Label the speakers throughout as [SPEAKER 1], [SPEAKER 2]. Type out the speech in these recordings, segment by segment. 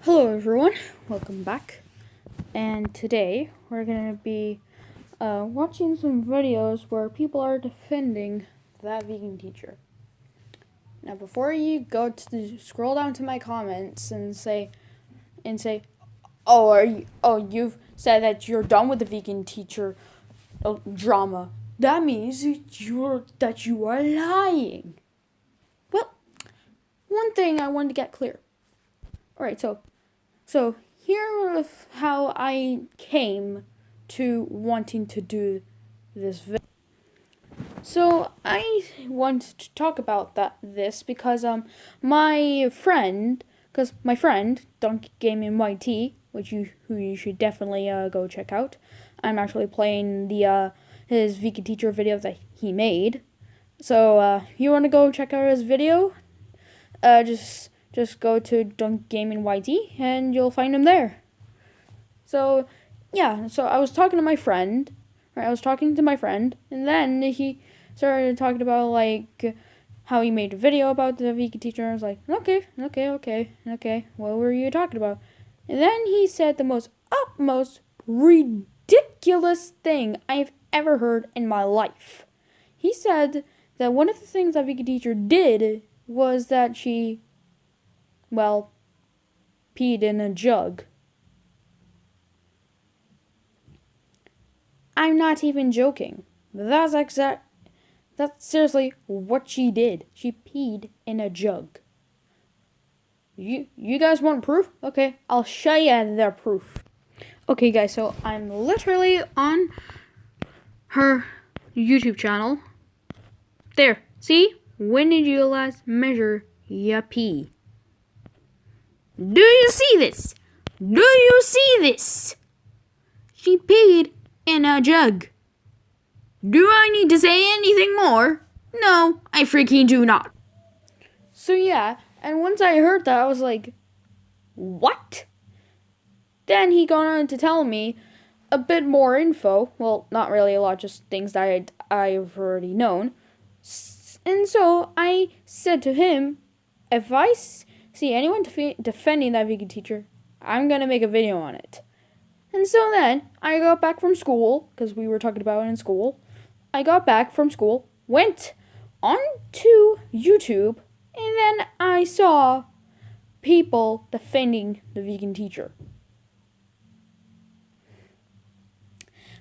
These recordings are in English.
[SPEAKER 1] Hello everyone, welcome back. And today we're going to be watching some videos where people are defending that vegan teacher. Now before you go to scroll down to my comments and say, you've said that you're done with the vegan teacher drama. That means that you are lying. Well, one thing I wanted to get clear. Alright, so here is how I came to wanting to do this video. So I want to talk about this because my friend Donkey Gaming YT, who you should definitely go check out. I'm actually playing the his vegan teacher video that he made. So if you want to go check out his video, just go to Donkey Gaming YT and you'll find him there. So yeah, so I was talking to my friend, and then he started talking about like how he made a video about the vegan teacher. I was like, okay, what were you talking about? And then he said the utmost ridiculous thing I've ever heard in my life. He said that one of the things that vegan teacher did was that she, peed in a jug. I'm not even joking. That's seriously what she did. She peed in a jug. You guys want proof? Okay, I'll show you the proof. Okay, guys, so I'm literally on her YouTube channel. There, see? When did you last measure your pee? Do you see this? Do you see this? She peed in a jug. Do I need to say anything more? No, I freaking do not. So yeah, and once I heard that, I was like, what? Then he got on to tell me a bit more info. Well, not really a lot, just things that I've already known. And so I said to him, if I see anyone defending that vegan teacher, I'm going to make a video on it. And so then I got back from school, because we were talking about it in school. I got back from school, went onto YouTube, and then I saw people defending the vegan teacher.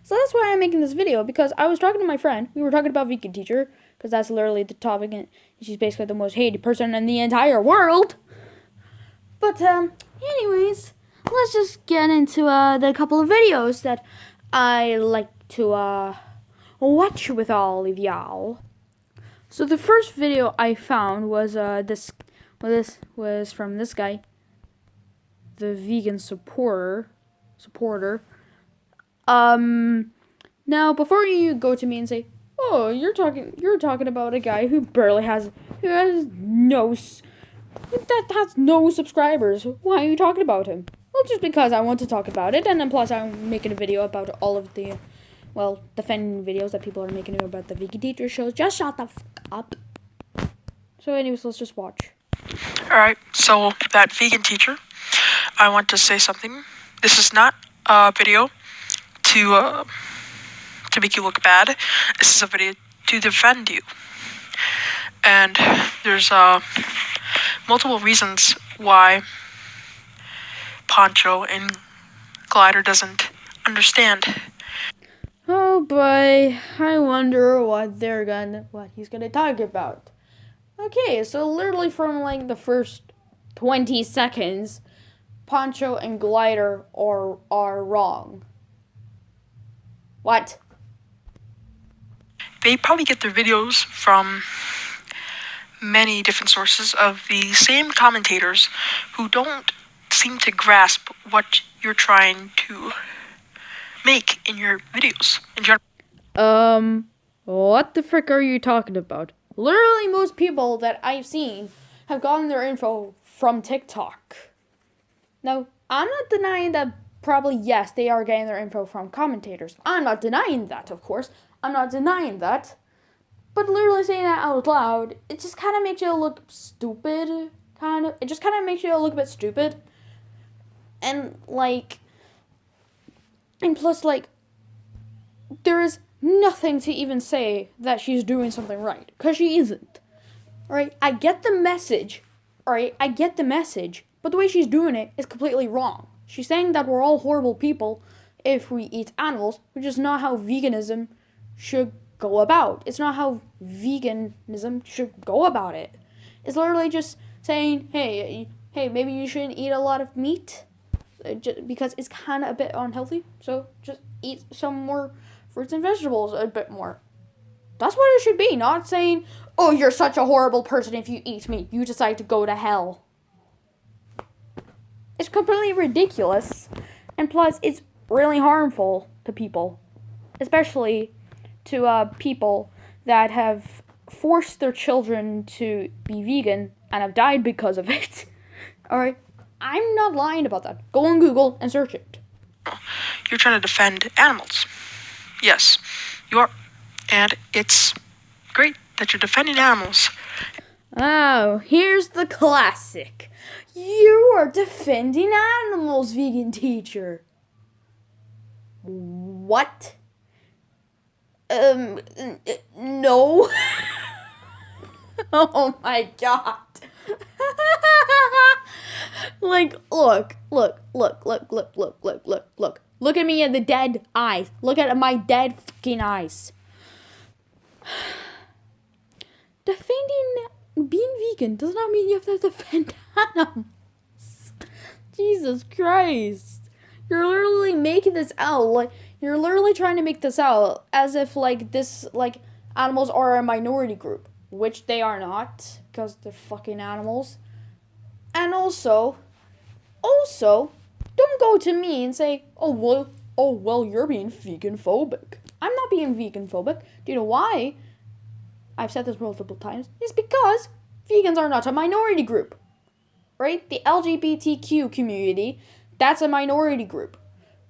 [SPEAKER 1] So that's why I'm making this video, because I was talking to my friend. We were talking about vegan teacher, because that's literally the topic, and she's basically the most hated person in the entire world. But, anyways, let's just get into the couple of videos that I like to watch with all of y'all. So the first video I found was this was from this guy, the vegan supporter. Now before you go to me and say, "Oh, you're talking about a guy who has no subscribers. Why are you talking about him?" Well, just because I want to talk about it, and then plus I'm making a video about all of the, defending videos that people are making about the vegan teacher shows. Just shut the f*** up. So anyways, let's just watch.
[SPEAKER 2] Alright, so that vegan teacher, I want to say something. This is not a video to make you look bad. This is a video to defend you. And there's multiple reasons why Poncho and Glider doesn't understand.
[SPEAKER 1] Oh boy, I wonder what he's gonna talk about. Okay, so literally from like the first 20 seconds, Poncho and Glider are wrong. What?
[SPEAKER 2] They probably get their videos from many different sources of the same commentators who don't seem to grasp what you're trying to make in your videos in general.
[SPEAKER 1] What the frick are you talking about? Literally most people that I've seen have gotten their info from TikTok. Now, I'm not denying that probably, yes, they are getting their info from commentators. I'm not denying that, of course. I'm not denying that. But literally saying that out loud, it just kind of makes you look stupid, It just kind of makes you look a bit stupid. And like, and plus like, there is nothing to even say that she's doing something right, because she isn't. Alright, I get the message. Alright, I get the message, but the way she's doing it is completely wrong. She's saying that we're all horrible people if we eat animals, which is not how veganism should go about. It's not how veganism should go about it. It's literally just saying, hey, maybe you shouldn't eat a lot of meat because it's kind of a bit unhealthy. So just eat some more fruits and vegetables a bit more. That's what it should be, not saying, oh, you're such a horrible person if you eat meat. You decide to go to hell. It's completely ridiculous. And plus, it's really harmful to people. Especially to people that have forced their children to be vegan and have died because of it. Alright? I'm not lying about that. Go on Google and search it.
[SPEAKER 2] You're trying to defend animals. Yes, you are. And it's great that you're defending animals.
[SPEAKER 1] Oh, here's the classic. You are defending animals, vegan teacher. What? No. Oh my god. Like, look. Look at me in the dead eyes. Look at my dead fucking eyes. Being vegan does not mean you have to defend animals. Jesus Christ. You're literally making this out, like, you're literally trying to make this out as if, like, this, like, animals are a minority group, which they are not, because they're fucking animals. And also, don't go to me and say, oh, well, you're being vegan phobic. I'm not being vegan phobic. Do you know why? I've said this multiple times. It's because vegans are not a minority group. Right? The LGBTQ community, that's a minority group.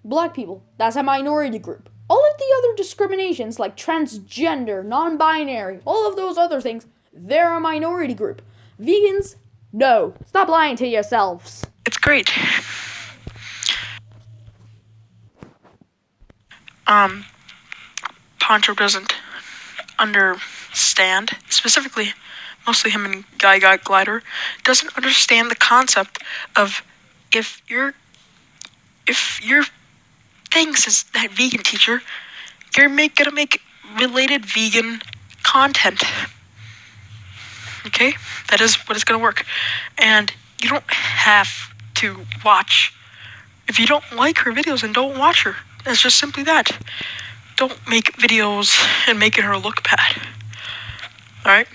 [SPEAKER 1] Black people, that's a minority group. All of the other discriminations like transgender, non-binary, all of those other things, they're a minority group. Vegans, no. Stop lying to yourselves.
[SPEAKER 2] It's great. Poncho doesn't understand, specifically, mostly him and Guy Glider, doesn't understand the concept of if your things is that vegan teacher, you're gonna make related vegan content. Okay? That is what is gonna work. And you don't have to watch. If you don't like her videos, then don't watch her. It's just simply that. Don't make videos and making her look bad. Alright?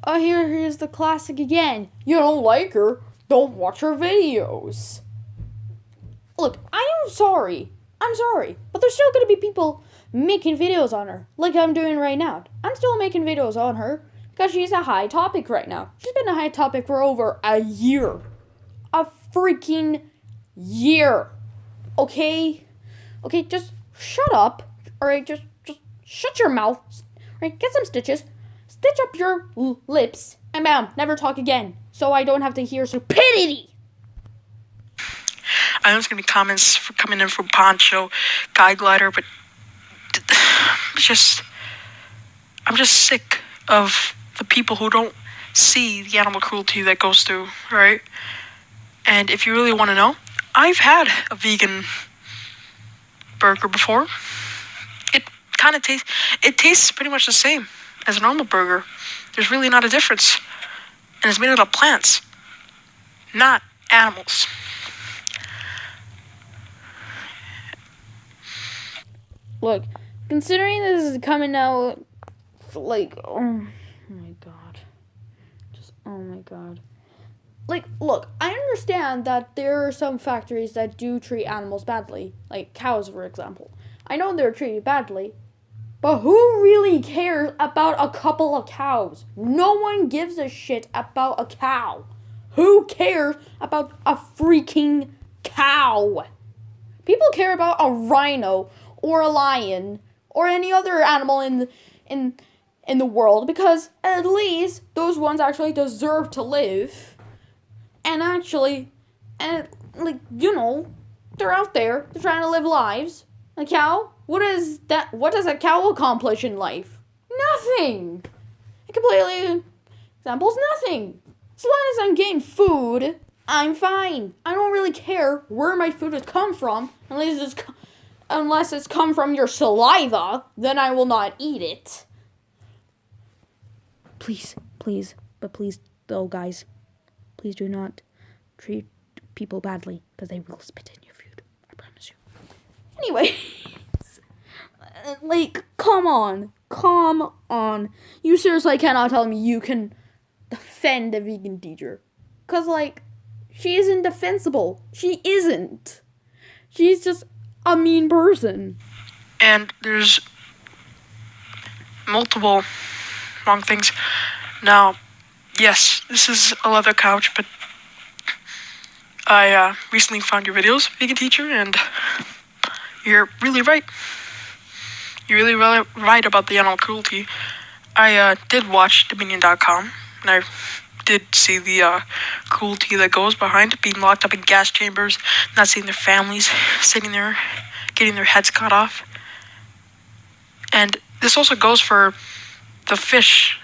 [SPEAKER 1] Oh, here's the classic again. You don't like her, don't watch her videos. Look, I am sorry. I'm sorry. But there's still gonna be people making videos on her, like I'm doing right now. I'm still making videos on her because she's a high topic right now. She's been a high topic for over a year. A freaking year. Okay? Okay, just shut up. Alright, just shut your mouth. Alright, get some stitches. Stitch up your lips. And bam, never talk again. So I don't have to hear stupidity.
[SPEAKER 2] I know there's gonna be comments coming in from Poncho, Guy Glider, but I'm just sick of the people who don't see the animal cruelty that goes through, right? And if you really want to know, I've had a vegan burger before. It tastes pretty much the same as a normal burger. There's really not a difference. And it's made out of plants, not animals.
[SPEAKER 1] Look, considering this is coming out, like, oh my god. Just, oh my god. Like, look, I understand that there are some factories that do treat animals badly. Like cows, for example. I know they're treated badly. But who really cares about a couple of cows? No one gives a shit about a cow. Who cares about a freaking cow? People care about a rhino or a lion or any other animal in the world because at least those ones actually deserve to live. And like, you know, they're out there. They're trying to live lives. A cow? What does a cow accomplish in life? Nothing. It completely examples nothing. As long as I'm getting food, I'm fine. I don't really care where my food has come from, unless it's come from your saliva, then I will not eat it. Please, though, guys, please do not treat people badly, because they will spit in your food. I promise you. Anyway, like, come on. You seriously cannot tell me you can defend a vegan teacher. Because, like, she isn't defensible. She isn't. She's just a mean person.
[SPEAKER 2] And there's multiple wrong things. Now, yes, this is a leather couch, but I recently found your videos, vegan teacher, and you're really right. You're really right about the animal cruelty. I did watch Dominion.com, and I did see the cruelty that goes behind being locked up in gas chambers, not seeing their families, sitting there, getting their heads cut off. And this also goes for the fish,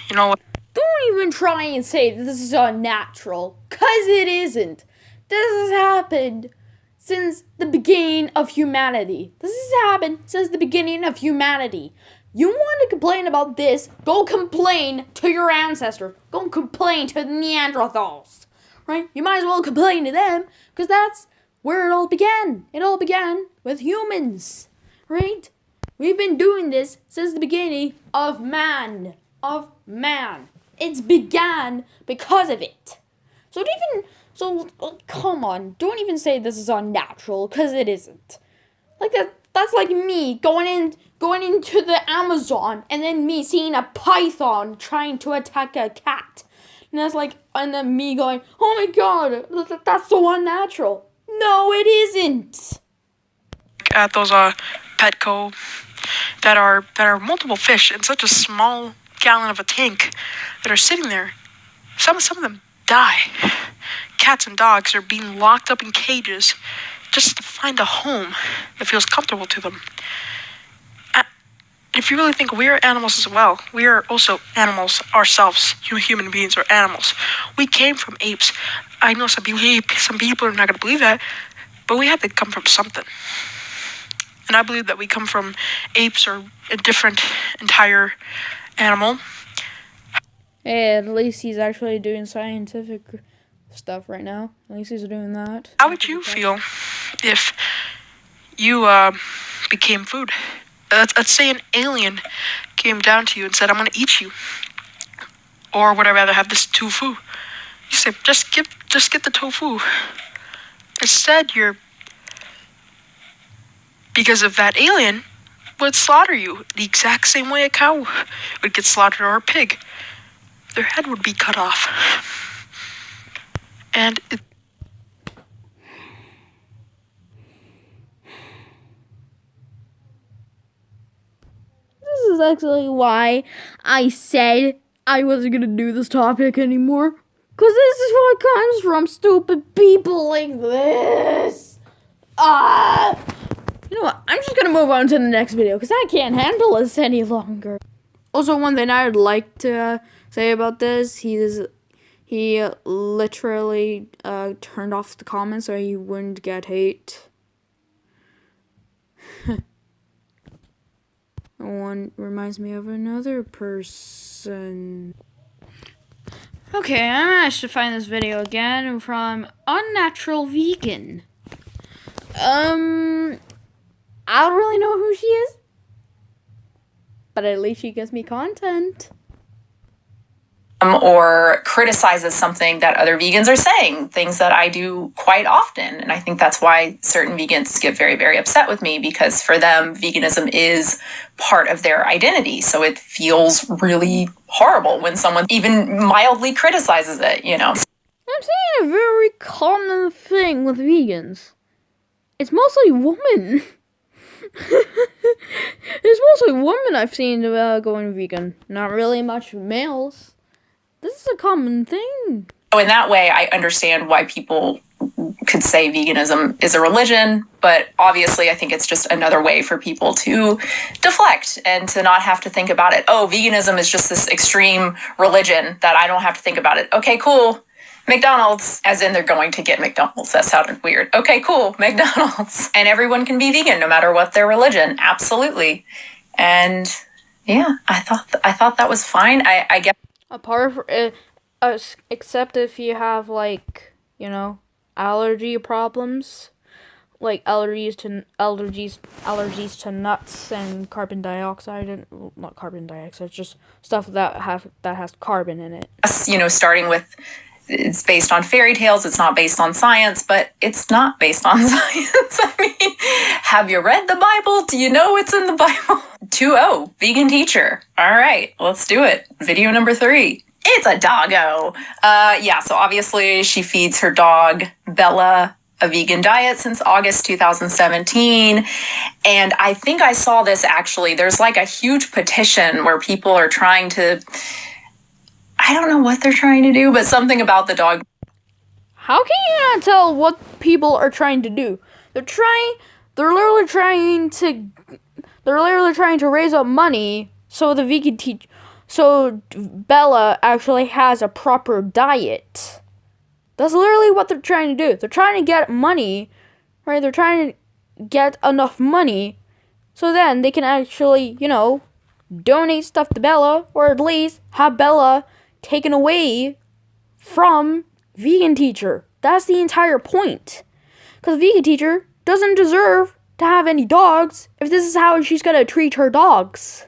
[SPEAKER 2] you know.
[SPEAKER 1] Don't even try and say that this is unnatural, because it isn't. This has happened since the beginning of humanity. You want to complain about this, go complain to your ancestors. Go complain to the Neanderthals, right? You might as well complain to them, because that's where it all began. It all began with humans, right? We've been doing this since the beginning of man. It's began because of it. So come on, don't even say this is unnatural, because it isn't. Like that's like me going into the Amazon and then me seeing a python trying to attack a cat. And then me going, oh my god, that's so unnatural. No, it isn't.
[SPEAKER 2] At those Petco that are multiple fish in such a small gallon of a tank that are sitting there. Some of them die. Cats and dogs are being locked up in cages just to find a home that feels comfortable to them. If you really think we are animals as well, we are also animals ourselves. Human beings are animals. We came from apes. I know some people are not going to believe that, but we had to come from something. And I believe that we come from apes or a different entire animal.
[SPEAKER 1] Hey, at least he's actually doing scientific stuff right now. At least he's doing that.
[SPEAKER 2] How would you feel if you became food? Let's say an alien came down to you and said, I'm going to eat you. Or would I rather have this tofu? You say, just get the tofu. Instead, because of that alien would slaughter you the exact same way a cow would get slaughtered or a pig. Their head would be cut off. And
[SPEAKER 1] this is actually why I said I wasn't going to do this topic anymore. Because this is what comes from stupid people like this. You know what? I'm just going to move on to the next video because I can't handle this any longer. Also, one thing I would like to say about this, he literally turned off the comments so he wouldn't get hate. One reminds me of another person. Okay, I managed to find this video again from Unnatural Vegan. I don't really know who she is, but at least she gives me content.
[SPEAKER 3] Or criticizes something that other vegans are saying, things that I do quite often. And I think that's why certain vegans get very, very upset with me, because for them, veganism is part of their identity. So it feels really horrible when someone even mildly criticizes it, you know.
[SPEAKER 1] I'm seeing a very common thing with vegans. It's mostly women. It's mostly women I've seen going vegan. Not really much males. This is a common thing.
[SPEAKER 3] So in that way, I understand why people could say veganism is a religion, but obviously I think it's just another way for people to deflect and to not have to think about it. Oh, veganism is just this extreme religion that I don't have to think about it. Okay, cool. McDonald's, as in they're going to get McDonald's. That sounded weird. Okay, cool. McDonald's. And everyone can be vegan no matter what their religion. Absolutely. And yeah, I thought that was fine. I guess.
[SPEAKER 1] Apart from except if you have like, you know, allergy problems, like allergies to nuts and carbon dioxide, and well, not carbon dioxide, just stuff that has carbon in it.
[SPEAKER 3] You know, starting with, it's based on fairy tales, it's not based on science, but it's not based on science. I mean, have you read the Bible? Do you know what's in the Bible? 2-0, vegan teacher. All right, let's do it. Video number 3. It's a doggo. Yeah, so obviously she feeds her dog, Bella, a vegan diet since August 2017. And I think I saw this actually. There's like a huge petition where people are trying to, I don't know what they're trying to do, but something about the dog.
[SPEAKER 1] How can you not tell what people are trying to do? They're literally trying to raise up money so the vegan so Bella actually has a proper diet. That's literally what they're trying to do. They're trying to get money, right? They're trying to get enough money so then they can actually, you know, donate stuff to Bella, or at least have Bella taken away from vegan teacher. That's the entire point. Because vegan teacher doesn't deserve to have any dogs if this is how she's gonna treat her dogs.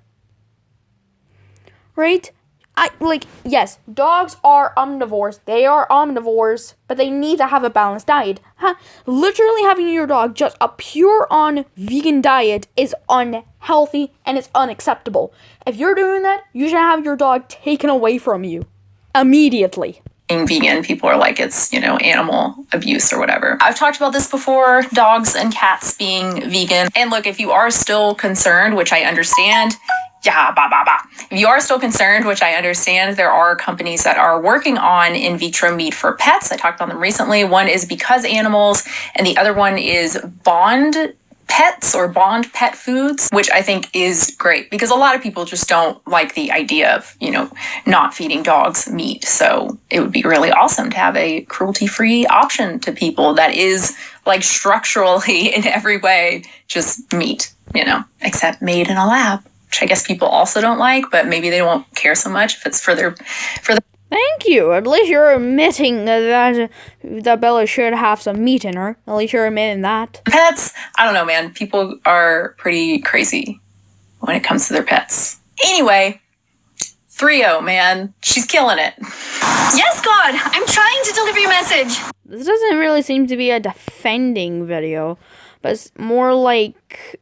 [SPEAKER 1] Right? Yes, dogs are omnivores. They are omnivores, but they need to have a balanced diet. Literally having your dog just a pure on vegan diet is unhealthy and it's unacceptable. If you're doing that, you should have your dog taken away from you immediately.
[SPEAKER 3] Being vegan, people are like it's, you know, animal abuse or whatever. I've talked about this before, dogs and cats being vegan. And look, if you are still concerned, which I understand, if you are still concerned, which I understand, there are companies that are working on in vitro meat for pets. I talked about them recently. One is Because Animals, and the other one is Bond Pets or Bond Pet Foods, which I think is great because a lot of people just don't like the idea of, you know, not feeding dogs meat. So it would be really awesome to have a cruelty-free option to people that is like structurally in every way just meat, you know, except made in a lab, which I guess people also don't like, but maybe they won't care so much if it's for the.
[SPEAKER 1] Thank you. At least you're admitting that Bella should have some meat in her. At least you're admitting that.
[SPEAKER 3] Pets, I don't know, man. People are pretty crazy when it comes to their pets. Anyway, 3-0, man. She's killing it.
[SPEAKER 4] Yes, God, I'm trying to deliver your message.
[SPEAKER 1] This doesn't really seem to be a defending video, but it's more like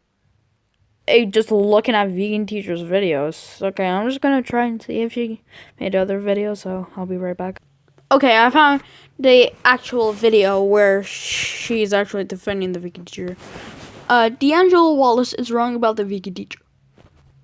[SPEAKER 1] just looking at vegan teachers' videos. Okay, I'm just gonna try and see if she made other videos, so I'll be right back. Okay, I found the actual video where she's actually defending the vegan teacher. D'Angelo Wallace is wrong about the vegan teacher.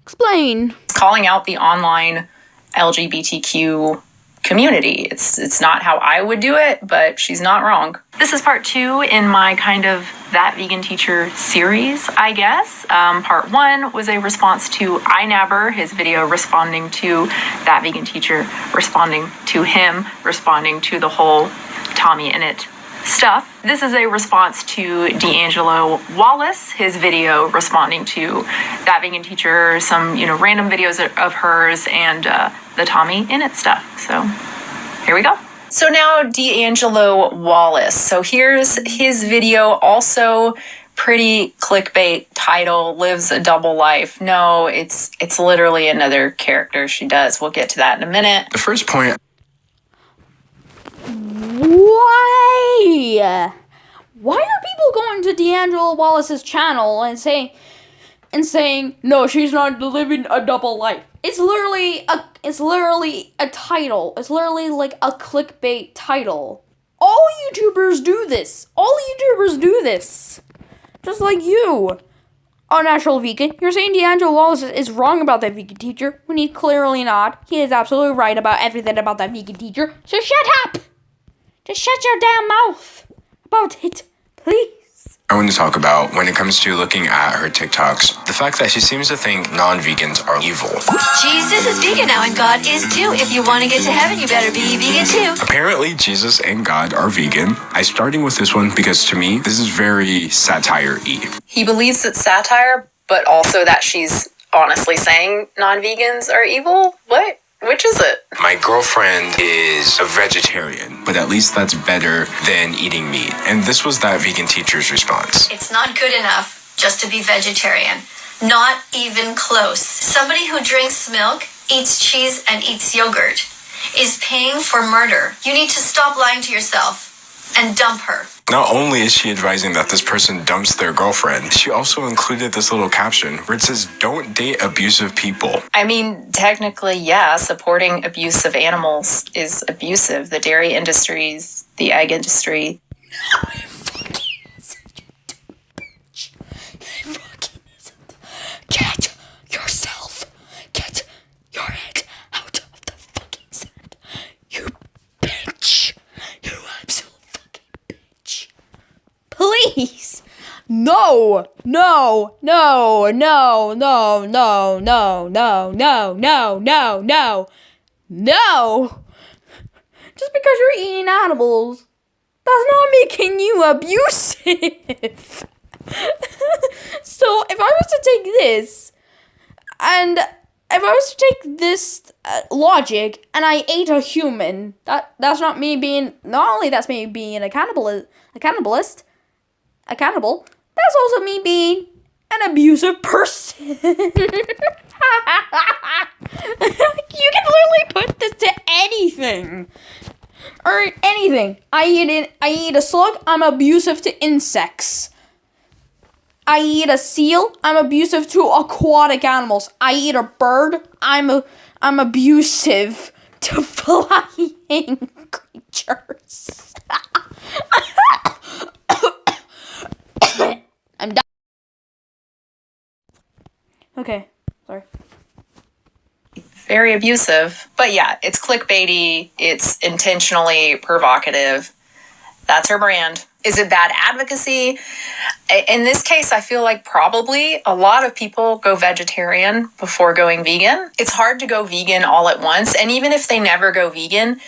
[SPEAKER 1] Explain.
[SPEAKER 3] Calling out the online LGBTQ community. It's not how I would do it, but she's not wrong. This is part 2 in my kind of That Vegan Teacher series, I guess. Part 1 was a response to iNabber, his video responding to That Vegan Teacher, responding to him, responding to the whole Tommy Innit stuff. This is a response to D'Angelo Wallace, his video responding to That Vegan Teacher, some, you know, random videos of hers, and the Tommy Innit stuff. So here we go. So now D'Angelo Wallace. So here's his video, also pretty clickbait title, lives a double life. No, it's literally another character she does. We'll get to that in a minute.
[SPEAKER 5] The first point.
[SPEAKER 1] Why? Why are people going to D'Angelo Wallace's channel and saying, no, she's not living a double life? It's literally a title. It's literally like a clickbait title. All YouTubers do this. Just like you. Unnatural vegan. You're saying D'Angelo Wallace is wrong about that vegan teacher when he's clearly not. He is absolutely right about everything about that vegan teacher. So shut up. Just shut your damn mouth about it, please.
[SPEAKER 5] I want to talk about, when it comes to looking at her TikToks, the fact that she seems to think non-vegans are evil.
[SPEAKER 4] Jesus is vegan now, and God is too. If you want to get to heaven, you better be vegan too.
[SPEAKER 5] Apparently, Jesus and God are vegan. I'm starting with this one because to me, this is very satire-y.
[SPEAKER 3] He believes it's satire, but also that she's honestly saying non-vegans are evil? What? Which is it?
[SPEAKER 5] My girlfriend is a vegetarian, but at least that's better than eating meat. And this was that vegan teacher's response.
[SPEAKER 4] It's not good enough just to be vegetarian. Not even close. Somebody who drinks milk, eats cheese, and eats yogurt is paying for murder. You need to stop lying to yourself and dump her.
[SPEAKER 5] Not only is she advising that this person dumps their girlfriend, she also included this little caption where it says, "Don't date abusive people."
[SPEAKER 3] I mean, technically, yeah, supporting abusive animals is abusive. The dairy industries, the egg industry.
[SPEAKER 1] No, it fucking isn't, you dumb bitch. It fucking isn't. Get yourself, get your head out of the fucking sand. You bitch. You absolute fucking bitch. Please. No, no, no, no, no, no, no, no, no, no, no, no, no. Just because you're eating animals, that's not making you abusive. So if I was to take this, and if I was to take this logic, and I ate a human, that's not me being, not only that's me being a cannibal, that's also me being an abusive person. You can literally put this to anything. Or anything. I eat a slug, I'm abusive to insects. I eat a seal, I'm abusive to aquatic animals. I eat a bird, I'm abusive to flying creatures. I'm done. Okay, sorry.
[SPEAKER 3] Very abusive. But yeah, it's clickbaity. It's intentionally provocative. That's her brand. Is it bad advocacy? In this case, I feel like probably a lot of people go vegetarian before going vegan. It's hard to go vegan all at once. And even if they never go vegan,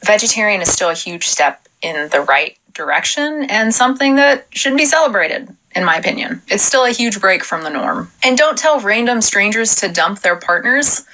[SPEAKER 3] vegetarian is still a huge step in the right direction and something that should be celebrated, in my opinion. It's still a huge break from the norm. And don't tell random strangers to dump their partners.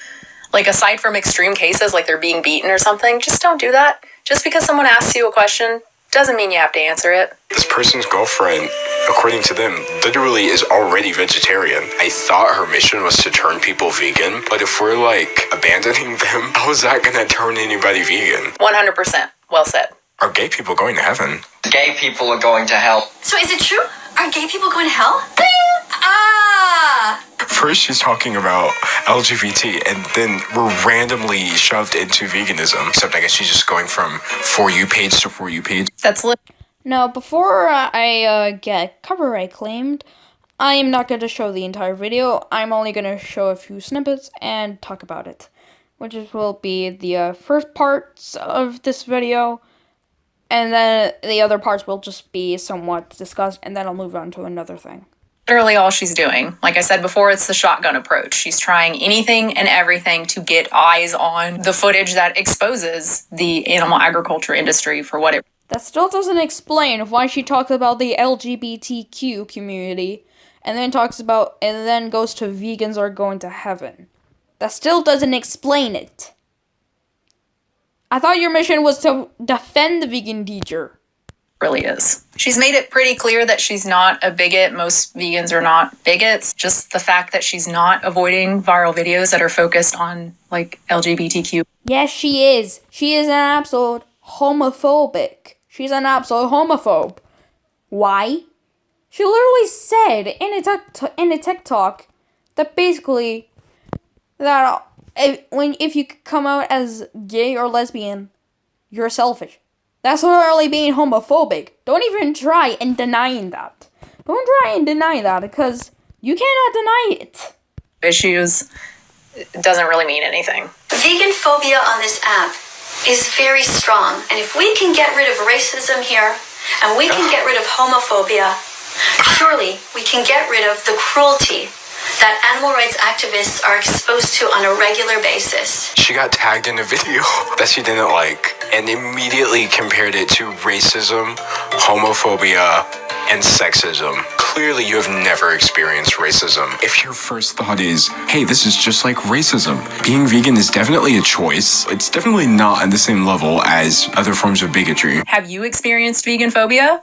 [SPEAKER 3] Like, aside from extreme cases, like they're being beaten or something, just don't do that. Just because someone asks you a question doesn't mean you have to answer it.
[SPEAKER 5] This person's girlfriend, according to them, literally is already vegetarian. I thought her mission was to turn people vegan, but if we're like abandoning them, how is that gonna turn anybody vegan?
[SPEAKER 3] 100%. Well said.
[SPEAKER 5] Are gay people going to heaven?
[SPEAKER 6] Gay people are going to hell.
[SPEAKER 4] So is it true? Are gay people going to hell? Ding! Ah!
[SPEAKER 5] First she's talking about LGBT, and then we're randomly shoved into veganism. Except I guess she's just going from For You page to For You page.
[SPEAKER 3] That's
[SPEAKER 1] Now, before I get copyright claimed, I am not going to show the entire video. I'm only going to show a few snippets and talk about it, will be the first parts of this video, and then the other parts will just be somewhat discussed, and then I'll move on to another thing.
[SPEAKER 3] literally all she's doing. Like I said before, it's the shotgun approach. She's trying anything and everything to get eyes on the footage that exposes the animal agriculture industry for what it.
[SPEAKER 1] That still doesn't explain why she talks about the LGBTQ community and then goes to vegans are going to heaven. That still doesn't explain it. I thought your mission was to defend the vegan teacher.
[SPEAKER 3] Really is. She's made it pretty clear that she's not a bigot. Most vegans are not bigots. Just the fact that she's not avoiding viral videos that are focused on like LGBTQ.
[SPEAKER 1] Yes, she is. She is an absolute homophobic. She's an absolute homophobe. Why? She literally said in a TikTok that basically that if you come out as gay or lesbian, you're selfish. That's literally being homophobic. Don't even try and denying that. Don't try and deny that because you cannot deny it.
[SPEAKER 3] Issues doesn't really mean anything.
[SPEAKER 4] Vegan phobia on this app is very strong, and if we can get rid of racism here, and we can get rid of homophobia. Surely we can get rid of the cruelty that animal rights activists are exposed to on a regular basis.
[SPEAKER 5] She got tagged in a video that she didn't like and immediately compared it to racism, homophobia, and sexism. Clearly, you have never experienced racism. If your first thought is, hey, this is just like racism, being vegan is definitely a choice. It's definitely not on the same level as other forms of bigotry.
[SPEAKER 3] Have you experienced vegan phobia?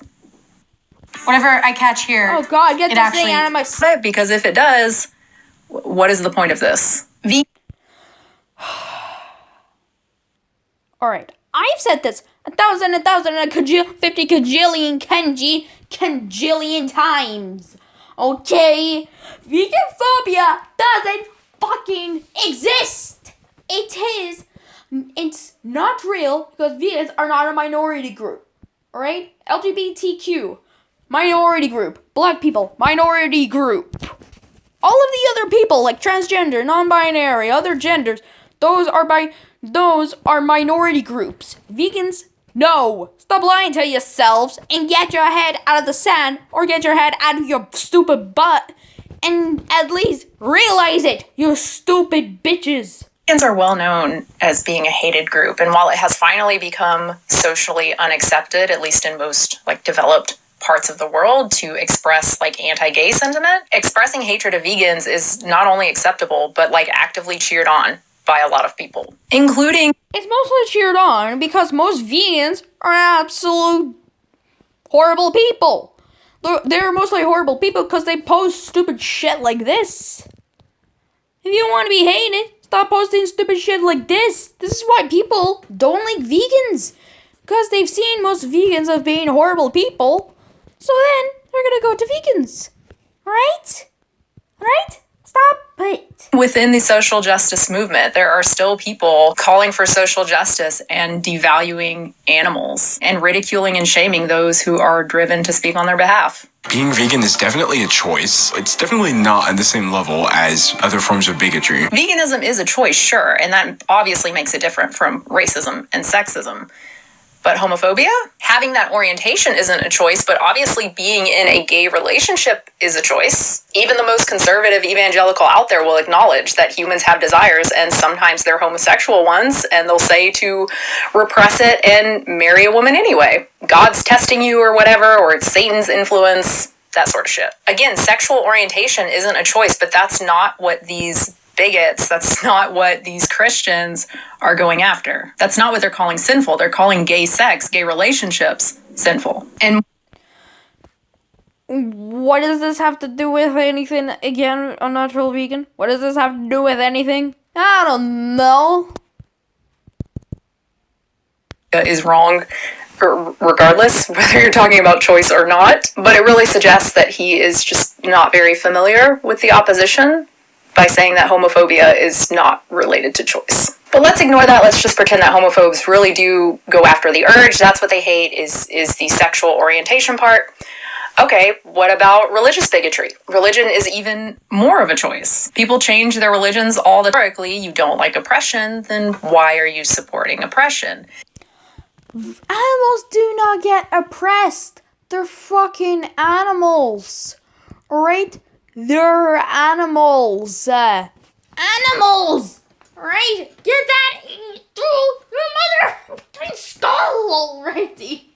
[SPEAKER 7] Whatever I catch here.
[SPEAKER 1] Oh God, get
[SPEAKER 7] It
[SPEAKER 1] this thing
[SPEAKER 7] actually-
[SPEAKER 1] out of my...
[SPEAKER 3] Because if it does, what is the point of this?
[SPEAKER 1] Alright, I've said this 1,000, and a 50 kajillion, kajillion times. Okay? Vegan phobia doesn't fucking exist. It's not real because vegans are not a minority group. Alright? LGBTQ, minority group. Black people, minority group. All of the other people, like transgender, non-binary, other genders, those are minority groups. Vegans, no. Stop lying to yourselves and get your head out of the sand or get your head out of your stupid butt and at least realize it, you stupid bitches.
[SPEAKER 3] Vegans are well known as being a hated group, and while it has finally become socially unaccepted, at least in most developed parts of the world, to express anti-gay sentiment, expressing hatred of vegans is not only acceptable but actively cheered on by a lot of people, including...
[SPEAKER 1] It's mostly cheered on because most vegans are absolute horrible people. They're mostly horrible people because they post stupid shit like this. If you want to be hated, stop posting stupid shit like this. This is why people don't like vegans. Because they've seen most vegans as being horrible people. So then, they're gonna go to vegans. Right? Right? Stop it.
[SPEAKER 3] Within the social justice movement, there are still people calling for social justice and devaluing animals and ridiculing and shaming those who are driven to speak on their behalf.
[SPEAKER 5] Being vegan is definitely a choice. It's definitely not on the same level as other forms of bigotry.
[SPEAKER 3] Veganism is a choice, sure, and that obviously makes it different from racism and sexism. But homophobia? Having that orientation isn't a choice, but obviously being in a gay relationship is a choice. Even the most conservative evangelical out there will acknowledge that humans have desires, and sometimes they're homosexual ones, and they'll say to repress it and marry a woman anyway. God's testing you or whatever, or it's Satan's influence, that sort of shit. Again, sexual orientation isn't a choice, but that's not what these bigots, that's not what these Christians are going after. That's not what they're calling sinful. They're calling gay sex, gay relationships, sinful. And
[SPEAKER 1] what does this have to do with anything, again, Unnatural Vegan? What does this have to do with anything? I don't know.
[SPEAKER 3] is wrong regardless whether you're talking about choice or not, but it really suggests that he is just not very familiar with the opposition by saying that homophobia is not related to choice. But let's ignore that. Let's just pretend that homophobes really do go after the urge. That's what they hate, is the sexual orientation part. Okay, what about religious bigotry? Religion is even more of a choice. People change their religions all the time. Historically, you don't like oppression, then why are you supporting oppression?
[SPEAKER 1] Animals do not get oppressed. They're fucking animals. Alright? They're animals. Animals! Right? Get that through your mother skull already.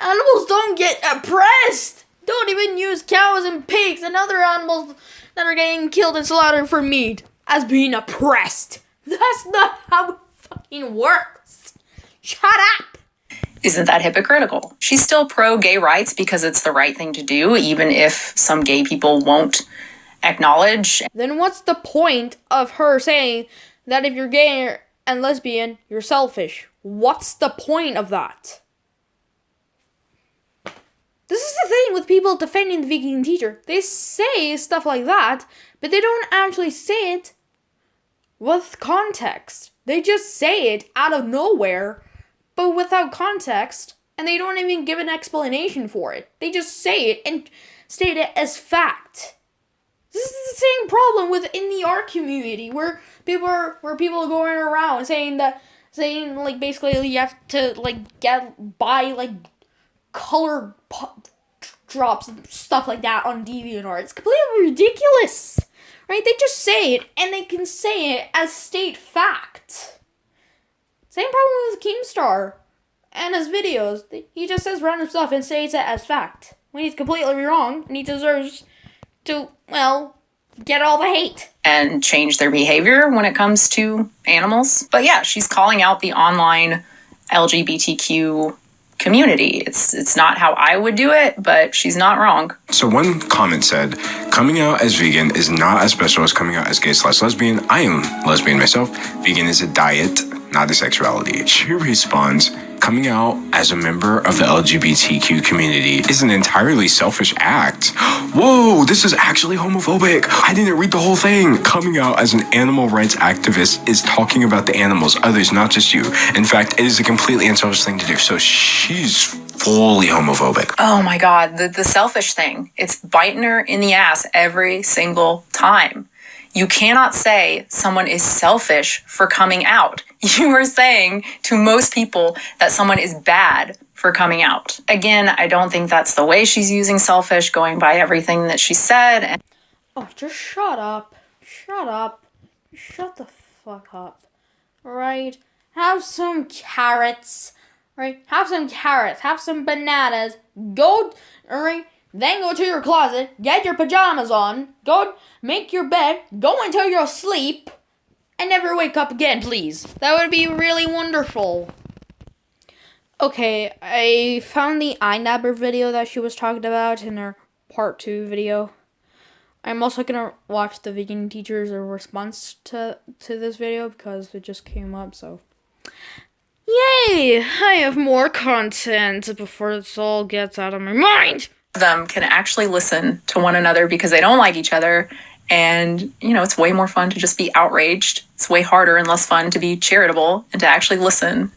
[SPEAKER 1] Animals don't get oppressed. Don't even use cows and pigs and other animals that are getting killed and slaughtered for meat as being oppressed. That's not how it fucking works. Shut up.
[SPEAKER 3] Isn't that hypocritical? She's still pro-gay rights because it's the right thing to do, even if some gay people won't acknowledge.
[SPEAKER 1] Then what's the point of her saying that if you're gay and lesbian, you're selfish? What's the point of that? This is the thing with people defending the vegan teacher. They say stuff like that, but they don't actually say it with context. They just say it out of nowhere, but without context, and they don't even give an explanation for it. They just say it and state it as fact. This is the same problem within the art community, where people are going around saying basically you have to buy color drops and stuff like that on DeviantArt. It's completely ridiculous, right? They just say it, and they can say it as state fact. Same problem with Keemstar and his videos. He just says random stuff and states it as fact when he's completely wrong, and he deserves to, well, get all the hate.
[SPEAKER 3] And change their behavior when it comes to animals. But yeah, she's calling out the online LGBTQ community. It's not how I would do it, but she's not wrong.
[SPEAKER 5] So one comment said, coming out as vegan is not as special as coming out as gay/lesbian. I am lesbian myself. Vegan is a diet, not a sexuality. She responds, coming out as a member of the LGBTQ community is an entirely selfish act. Whoa, this is actually homophobic. I didn't read the whole thing. Coming out as an animal rights activist is talking about the animals, others, not just you. In fact, it is a completely unselfish thing to do. So she's fully homophobic.
[SPEAKER 3] Oh my God, the selfish thing. It's biting her in the ass every single time. You cannot say someone is selfish for coming out. You are saying to most people that someone is bad for coming out. Again, I don't think that's the way she's using selfish, going by everything that she said. And
[SPEAKER 1] oh, just shut up. Shut up. Shut the fuck up. Right? Have some carrots. Right? Have some carrots. Have some bananas. Go, alright? Then go to your closet, get your pajamas on, go make your bed, go until you're asleep, and never wake up again, please. That would be really wonderful. Okay, I found the iNabber video that she was talking about in her part 2 video. I'm also gonna watch the vegan teacher's response to this video because it just came up, so. Yay! I have more content before this all gets out of my mind!
[SPEAKER 3] them can actually listen to one another because they don't like each other. And, you know, it's way more fun to just be outraged. It's way harder and less fun to be charitable and to actually listen.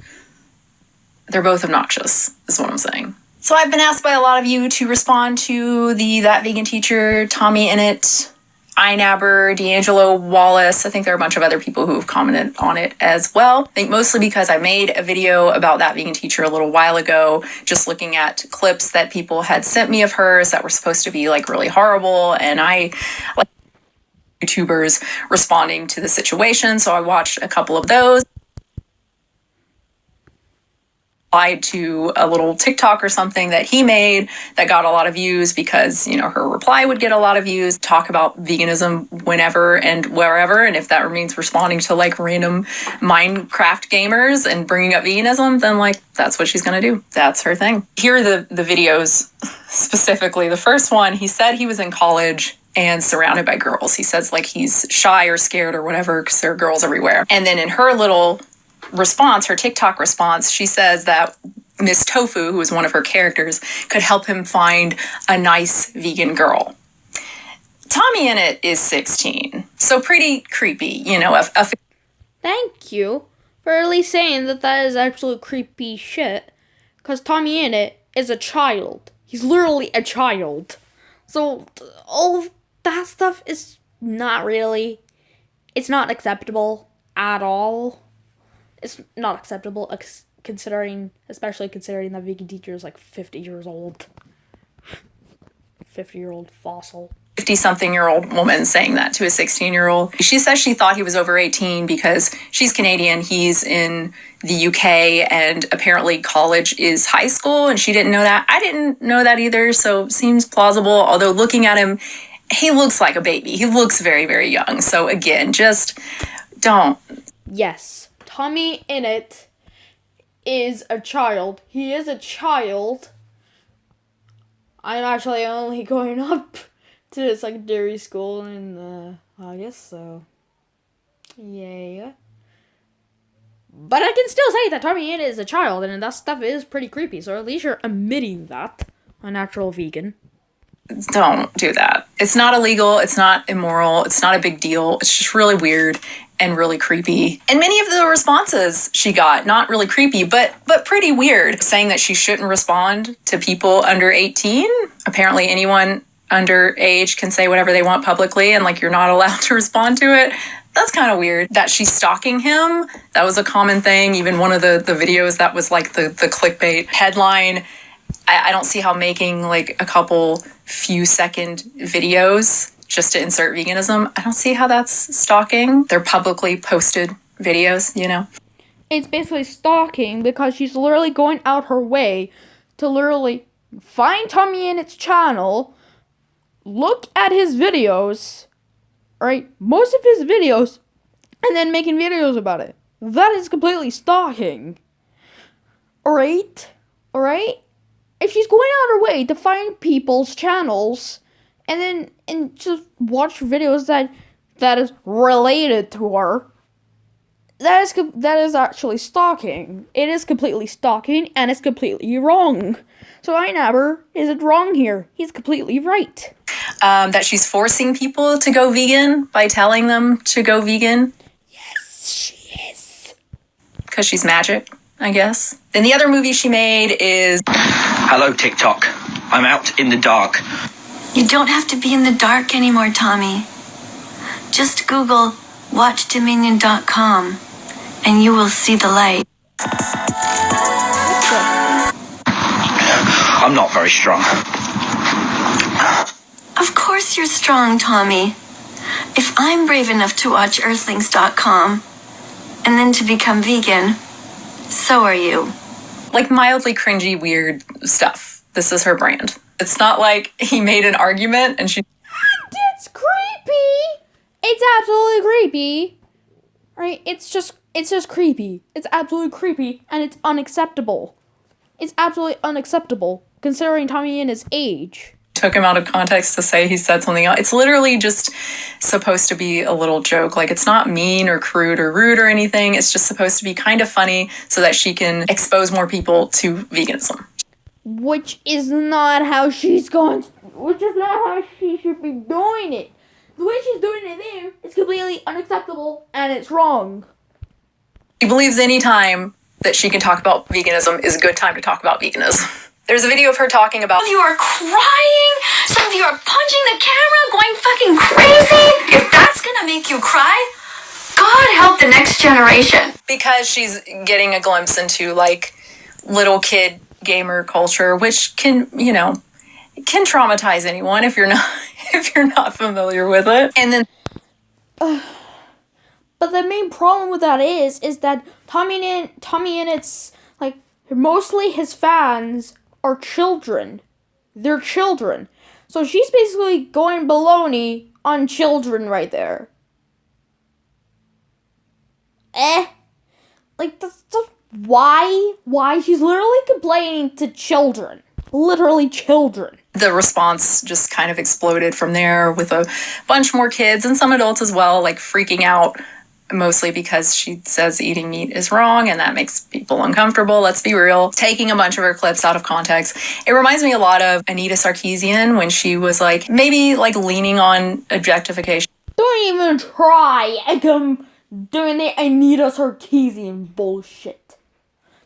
[SPEAKER 3] They're both obnoxious, is what I'm saying. So I've been asked by a lot of you to respond to That Vegan Teacher, Tommy Innit, iNabber, D'Angelo Wallace. I think there are a bunch of other people who have commented on it as well. I think mostly because I made a video about That Vegan Teacher a little while ago, just looking at clips that people had sent me of hers that were supposed to be like really horrible. And I like YouTubers responding to the situation. So I watched a couple of those. Applied to a little TikTok or something that he made that got a lot of views because, you know, her reply would get a lot of views, talk about veganism whenever and wherever. And if that means responding to like random Minecraft gamers and bringing up veganism, then like that's what she's going to do. That's her thing. Here are the videos specifically. The first one, he said he was in college and surrounded by girls. He says like he's shy or scared or whatever because there are girls everywhere. And then in her little response, her TikTok response, she says that Miss Tofu, who is one of her characters, could help him find a nice vegan girl. Tommy Innit is 16, so pretty creepy, you know.
[SPEAKER 1] Thank you for at least saying that is absolute creepy shit, because Tommy Innit is a child. He's literally a child. So all of that stuff is not really, it's not acceptable at all. It's not acceptable, especially considering that vegan teacher is like 50 years old. 50-year-old fossil.
[SPEAKER 3] 50-something-year-old woman saying that to a 16-year-old. She says she thought he was over 18 because she's Canadian, he's in the UK, and apparently college is high school, and she didn't know that. I didn't know that either, so it seems plausible, although looking at him, he looks like a baby. He looks very, very young. So again, just don't.
[SPEAKER 1] Yes. Tommy Innit is a child. He is a child. I'm actually only going up to secondary school in August, so yeah. But I can still say that Tommy Innit is a child, and that stuff is pretty creepy, so at least you're admitting that. A natural vegan.
[SPEAKER 3] Don't do that. It's not illegal. It's not immoral. It's not a big deal. It's just really weird and really creepy. And many of the responses she got, not really creepy, but pretty weird, saying that she shouldn't respond to people under 18. Apparently anyone under age can say whatever they want publicly, and like you're not allowed to respond to it. That's kind of weird. That she's stalking him, that was a common thing. Even one of the videos that was like the clickbait headline I don't see how making like a couple few second videos just to insert veganism, I don't see how that's stalking. They're publicly posted videos, you know?
[SPEAKER 1] It's basically stalking because she's literally going out her way to literally find Tommy Innit's channel, look at his videos, right? Most of his videos, and then making videos about it. That is completely stalking. Alright? Alright? If she's going out her way to find people's channels and just watch videos that is related to her, that is actually stalking. It is completely stalking, and it's completely wrong. So iNabber isn't wrong here. He's completely right.
[SPEAKER 3] That she's forcing people to go vegan by telling them to go vegan.
[SPEAKER 1] Yes, she is.
[SPEAKER 3] Because she's magic, I guess. Then the other movie she made is...
[SPEAKER 6] Hello, TikTok. I'm out in the dark.
[SPEAKER 4] You don't have to be in the dark anymore, Tommy. Just Google watchdominion.com and you will see the light.
[SPEAKER 6] I'm not very strong.
[SPEAKER 4] Of course you're strong, Tommy. If I'm brave enough to watch earthlings.com and then to become vegan, so are you.
[SPEAKER 3] Like mildly cringy, weird stuff. This is her brand. It's not like he made an argument and she...
[SPEAKER 1] It's creepy. It's absolutely creepy. Right? It's just creepy. It's absolutely creepy, and it's unacceptable. It's absolutely unacceptable, considering Tommy Innit's age.
[SPEAKER 3] Took him out of context to say he said something else. It's literally just supposed to be a little joke. Like, it's not mean or crude or rude or anything. It's just supposed to be kind of funny so that she can expose more people to veganism.
[SPEAKER 1] Which is not how she's going. Which is not how she should be doing it. The way she's doing it there is completely unacceptable, and it's wrong.
[SPEAKER 3] She believes any time that she can talk about veganism is a good time to talk about veganism. There's a video of her talking about...
[SPEAKER 4] Some of you are crying. Some of you are punching the camera, going fucking crazy. If that's gonna make you cry, God help the next generation.
[SPEAKER 3] Because she's getting a glimpse into, like, little kid gamer culture, which can, you know, can traumatize anyone if you're not familiar with it. And then
[SPEAKER 1] but the main problem with that is that Tommy Innit's, like, mostly his fans are children. They're children. So she's basically going baloney on children right there. Like, that's why she's literally complaining to children. Literally children.
[SPEAKER 3] the response just kind of exploded from there with a bunch more kids and some adults as well, like freaking out, mostly because she says eating meat is wrong and that makes people uncomfortable. Let's be real. Taking a bunch of her clips out of context. It reminds me a lot of Anita Sarkeesian when she was like, maybe like leaning on objectification.
[SPEAKER 1] Don't even try and come doing the Anita Sarkeesian bullshit.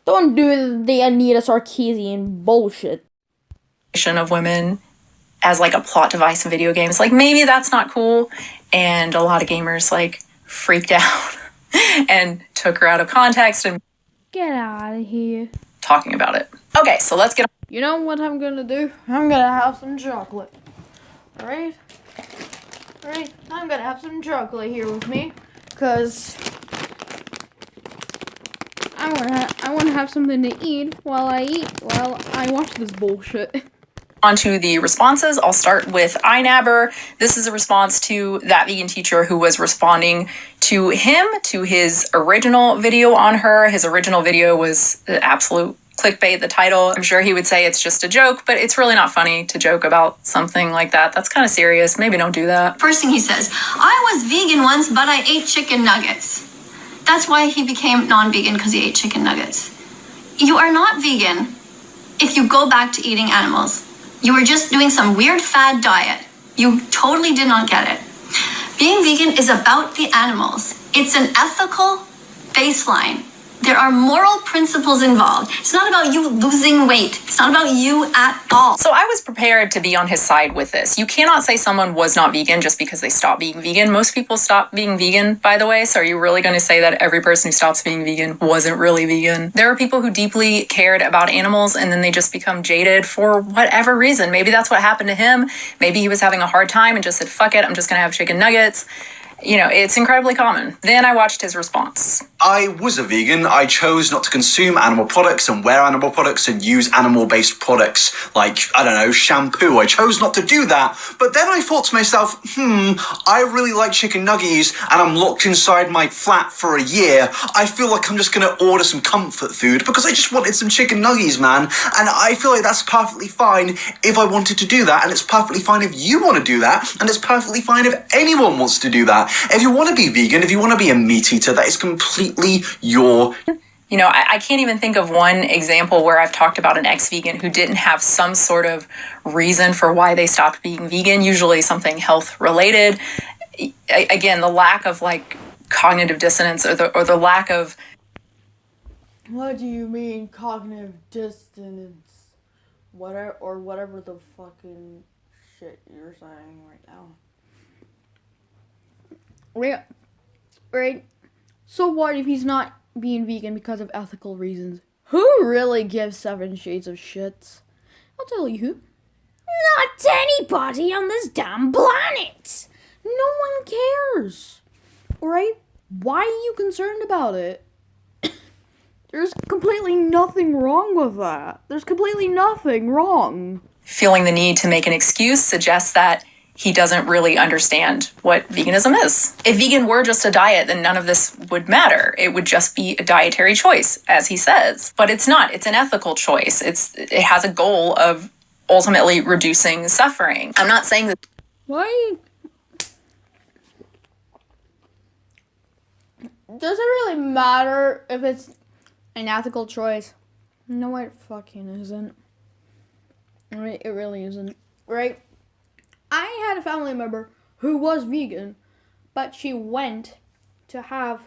[SPEAKER 1] Don't do the Anita Sarkeesian bullshit.
[SPEAKER 3] Of women as like a plot device in video games. Like maybe that's not cool. And a lot of gamers like freaked out and took her out of context and
[SPEAKER 1] Get out of here.
[SPEAKER 3] talking about it. Okay, so let's get
[SPEAKER 1] You know what I'm gonna do? I'm gonna have some chocolate. Alright? Alright, I'm gonna have some chocolate here with me. Cause I wanna have something to eat while I watch this bullshit.
[SPEAKER 3] onto the responses. I'll start with iNabber. This is a response to that vegan teacher who was responding to him, to his original video on her. His original video was the absolute clickbait, the title. I'm sure he would say it's just a joke, but it's really not funny to joke about something like that. That's kind of serious. Maybe don't do that.
[SPEAKER 4] First thing he says, I was vegan once, but I ate chicken nuggets. That's why he became non-vegan, because he ate chicken nuggets. You are not vegan if you go back to eating animals. You were just doing some weird fad diet. You totally did not get it. Being vegan is about the animals. It's an ethical baseline. There are moral principles involved. It's not about you losing weight. It's not about you at all.
[SPEAKER 3] So I was prepared to be on his side with this. You cannot say someone was not vegan just because they stopped being vegan. Most people stop being vegan, by the way. So are you really going to say that every person who stops being vegan wasn't really vegan? There are people who deeply cared about animals and then they just become jaded for whatever reason. Maybe that's what happened to him. Maybe he was having a hard time and just said, fuck it, I'm just going to have chicken nuggets. You know, it's incredibly common. Then I watched his response.
[SPEAKER 8] I was a vegan. I chose not to consume animal products and wear animal products and use animal-based products like, I don't know, shampoo. I chose not to do that. But then I thought to myself, I really like chicken nuggies and I'm locked inside my flat for a year. I feel like I'm just going to order some comfort food because I just wanted some chicken nuggies, man. And I feel like that's perfectly fine if I wanted to do that. And it's perfectly fine if you want to do that. And it's perfectly fine if anyone wants to do that. If you want to be vegan, if you want to be a meat eater, that is completely your...
[SPEAKER 3] You know, I can't even think of one example where I've talked about an ex-vegan who didn't have some sort of reason for why they stopped being vegan, usually something health related. Again, the lack of like cognitive dissonance or the lack of...
[SPEAKER 1] What do you mean cognitive dissonance? Whatever the fucking shit you're saying right now. Right. So what if he's not being vegan because of ethical reasons? Who really gives 7 shades of shit? I'll tell you who. Not anybody on this damn planet. No one cares. Right? Why are you concerned about it? There's completely nothing wrong with that. There's completely nothing wrong.
[SPEAKER 3] Feeling the need to make an excuse suggests that he doesn't really understand what veganism is. If vegan were just a diet, then none of this would matter. It would just be a dietary choice, as he says. But it's not. It's an ethical choice. It has a goal of ultimately reducing suffering. I'm not saying that...
[SPEAKER 1] Why? Does it really matter if it's an ethical choice? No, it fucking isn't. Right? It really isn't. Right? I had a family member who was vegan, but she went to have,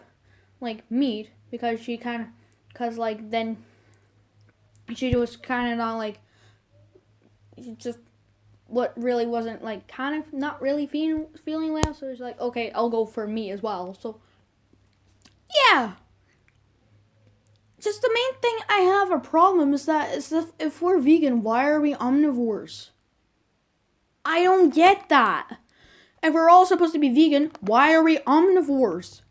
[SPEAKER 1] like, meat because then she was kind of not, like, just what really wasn't, like, kind of not really feeling well, so it's like, okay, I'll go for meat as well, so, yeah. Just the main thing I have a problem is that if we're vegan, why are we omnivores? I don't get that. If we're all supposed to be vegan, why are we omnivores?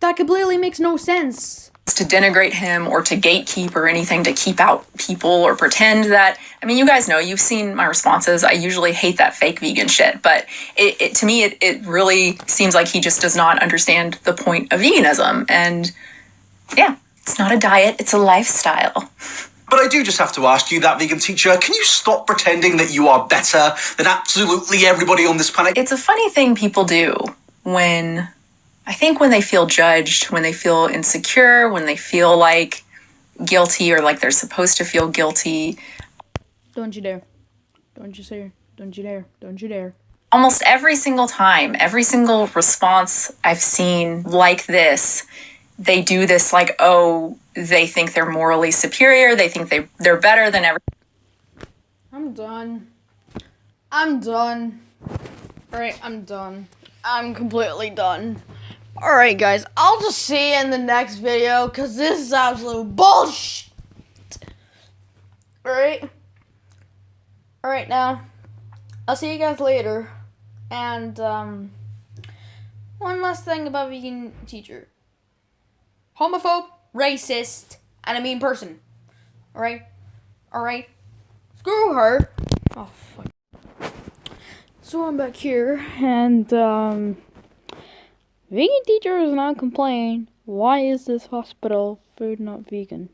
[SPEAKER 1] That completely makes no sense.
[SPEAKER 3] To denigrate him or to gatekeep or anything to keep out people or pretend that... I mean, you guys know, you've seen my responses. I usually hate that fake vegan shit, but to me, it really seems like he just does not understand the point of veganism. And yeah, it's not a diet, it's a lifestyle.
[SPEAKER 8] But I do just have to ask you, that vegan teacher, can you stop pretending that you are better than absolutely everybody on this planet?
[SPEAKER 3] It's a funny thing people do when they feel judged, when they feel insecure, when they feel like guilty or like they're supposed to feel guilty.
[SPEAKER 1] Don't you dare. Don't you say, don't you dare. Don't you dare.
[SPEAKER 3] Almost every single time, every single response I've seen like this, they do this like, oh, they think they're morally superior. They think they're better than everyone.
[SPEAKER 1] I'm done. Alright, I'm done. I'm completely done. Alright, guys. I'll just see you in the next video, because this is absolute bullshit. Alright? Alright, now. I'll see you guys later. And, one last thing about vegan teacher. Homophobe, racist, and a mean person. Alright? Alright? Screw her. Oh, fuck. So I'm back here, and, vegan teacher is now complaining, why is this hospital food not vegan?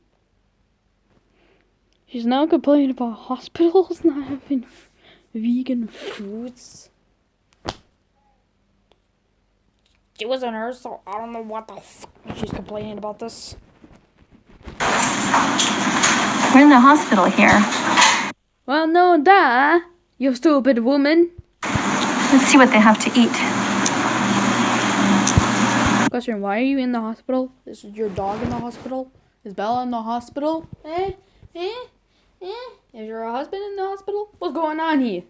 [SPEAKER 1] She's now complaining about hospitals not having vegan foods. She was a nurse, so I don't know what the fuck she's complaining about this.
[SPEAKER 9] We're in the hospital here.
[SPEAKER 1] Well, no, duh, you stupid woman.
[SPEAKER 9] Let's see what they have to eat.
[SPEAKER 1] Question, why are you in the hospital? Is your dog in the hospital? Is Bella in the hospital? Is your husband in the hospital? What's going on here?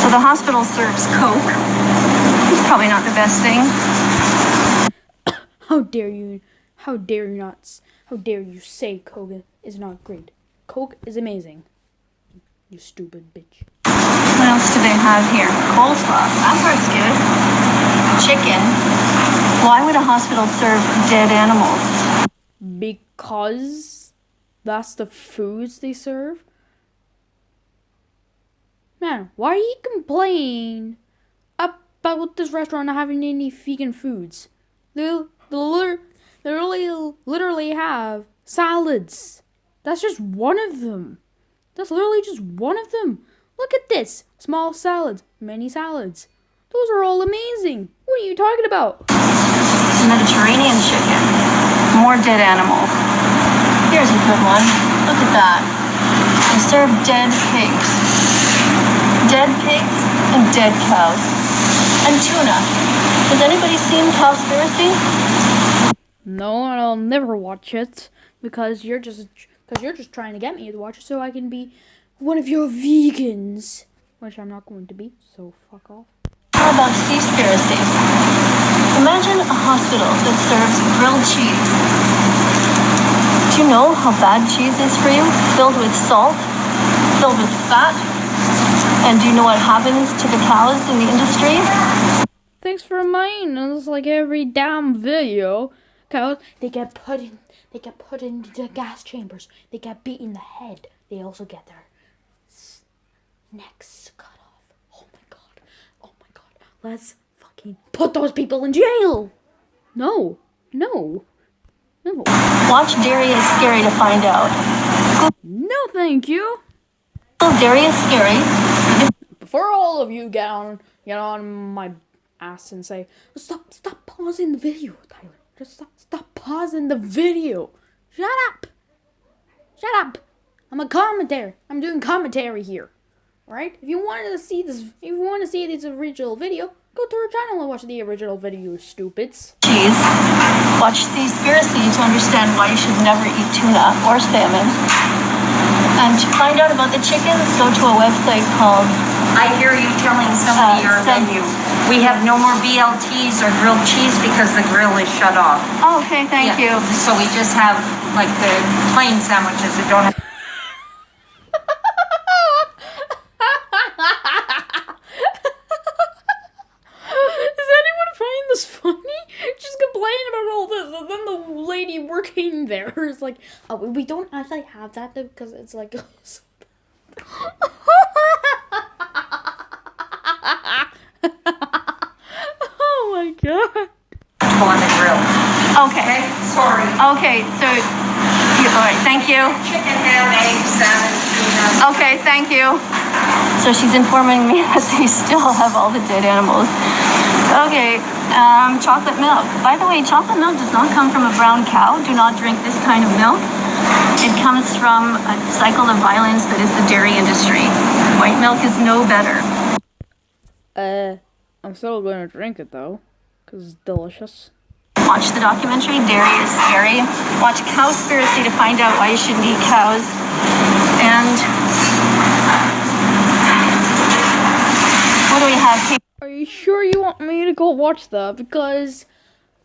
[SPEAKER 9] So the hospital serves Coke. It's probably not the best thing.
[SPEAKER 1] How dare you? How dare you not? How dare you say Coke is not great? Coke is amazing. You stupid bitch.
[SPEAKER 9] What else do they have here? Coleslaw. That part's good. Chicken. Why would a hospital serve dead animals?
[SPEAKER 1] Because that's the foods they serve? Man, why are you complaining about this restaurant not having any vegan foods? They literally have salads. That's just one of them. That's literally just one of them. Look at this. Small salads, mini salads. Those are all amazing. What are you talking about?
[SPEAKER 9] Mediterranean chicken. More dead animals. Here's a good one. Look at that. They serve dead pigs. Dead pigs and dead cows. And tuna. Has anybody seen Cowspiracy?
[SPEAKER 1] No, and I'll never watch it because you're just trying to get me to watch it so I can be one of your vegans, which I'm not going to be. So fuck off.
[SPEAKER 9] How about Seaspiracy? Imagine a hospital that serves grilled cheese. Do you know how bad cheese is for you? Filled with salt, filled with fat. And do you know what happens to the cows in the industry?
[SPEAKER 1] Thanks for reminding us, like every damn video. Cows, they get put into the gas chambers. They get beat in the head. They also get their necks cut off. Oh my god. Oh my god. Let's fucking put those people in jail. No.
[SPEAKER 9] Watch Dairy is Scary to find out.
[SPEAKER 1] No, thank you.
[SPEAKER 9] Dairy is Scary.
[SPEAKER 1] Before all of you get on my ass and say, stop pausing the video, Tyler. Just stop pausing the video. Shut up. I'm a commentator. I'm doing commentary here. Alright? If you want to see this original video, go to our channel and watch the original video, you stupids.
[SPEAKER 9] Cheese. Watch Seaspiracy to understand why you should never eat tuna or salmon. And to find out about the chickens, go to a website called...
[SPEAKER 7] I hear you telling somebody our menu. We have no more BLTs or grilled cheese because the grill is shut off.
[SPEAKER 9] Oh, okay, thank you.
[SPEAKER 7] So we just have like the plain sandwiches that don't have...
[SPEAKER 1] Does anyone find this funny? Just complaining about all this, and then the lady working there is like, "Oh, we don't actually have that though, because it's like." Oh my god!
[SPEAKER 7] on the grill.
[SPEAKER 9] Okay.
[SPEAKER 7] Sorry.
[SPEAKER 9] Okay, so, all right, thank you.
[SPEAKER 7] Chicken, ham, eggs, salmon, tuna.
[SPEAKER 9] Okay, thank you. So she's informing me that they still have all the dead animals. Okay, chocolate milk. By the way, chocolate milk does not come from a brown cow. Do not drink this kind of milk. It comes from a cycle of violence that is the dairy industry. White milk is no better.
[SPEAKER 1] I'm still gonna drink it though, because it's delicious.
[SPEAKER 9] Watch the documentary Dairy is Scary. Watch Cowspiracy to find out why you shouldn't eat cows. And what do we have here?
[SPEAKER 1] Are you sure you want me to go watch that? Because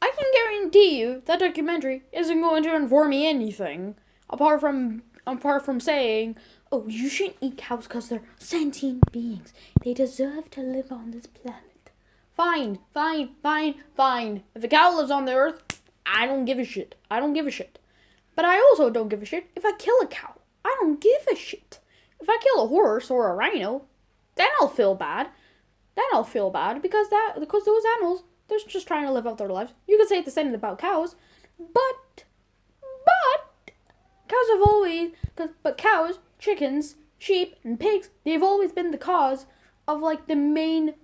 [SPEAKER 1] I can guarantee you that documentary isn't going to inform me anything apart from saying, oh, you shouldn't eat cows because they're sentient beings. They deserve to live on this planet. Fine. If a cow lives on the earth, I don't give a shit. But I also don't give a shit if I kill a cow. I don't give a shit. If I kill a horse or a rhino, then I'll feel bad. Because those animals, they're just trying to live out their lives. You could say the same about cows, but cows, chickens, sheep, and pigs, they've always been the cause of like the main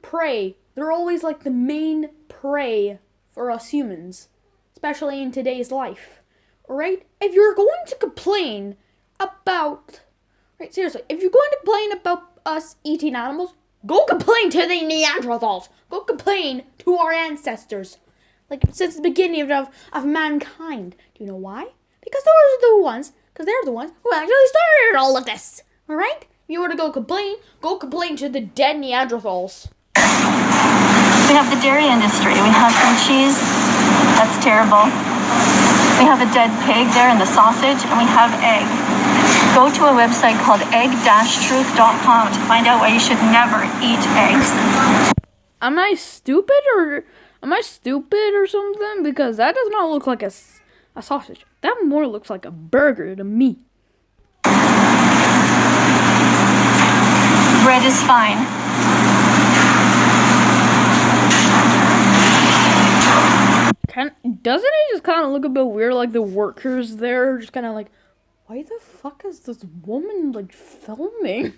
[SPEAKER 1] prey. They're always like the main prey for us humans, especially in today's life. Alright? If you're going to complain about, right, seriously, if you're going to complain about us eating animals, go complain to the Neanderthals. Go complain to our ancestors. like since the beginning of mankind. Do you know why? Because they're the ones who actually started all of this. All right? If you were to go complain to the dead Neanderthals.
[SPEAKER 9] We have the dairy industry. We have some cheese. That's terrible. We have a dead pig there in the sausage, and we have egg. Go to a website called egg-truth.com to find out why you should never eat eggs.
[SPEAKER 1] Am I stupid or something? Because that does not look like a sausage. That more looks like a burger to me.
[SPEAKER 9] Bread is fine.
[SPEAKER 1] Doesn't it just kind of look a bit weird, like the workers there just kind of like, why the fuck is this woman like filming?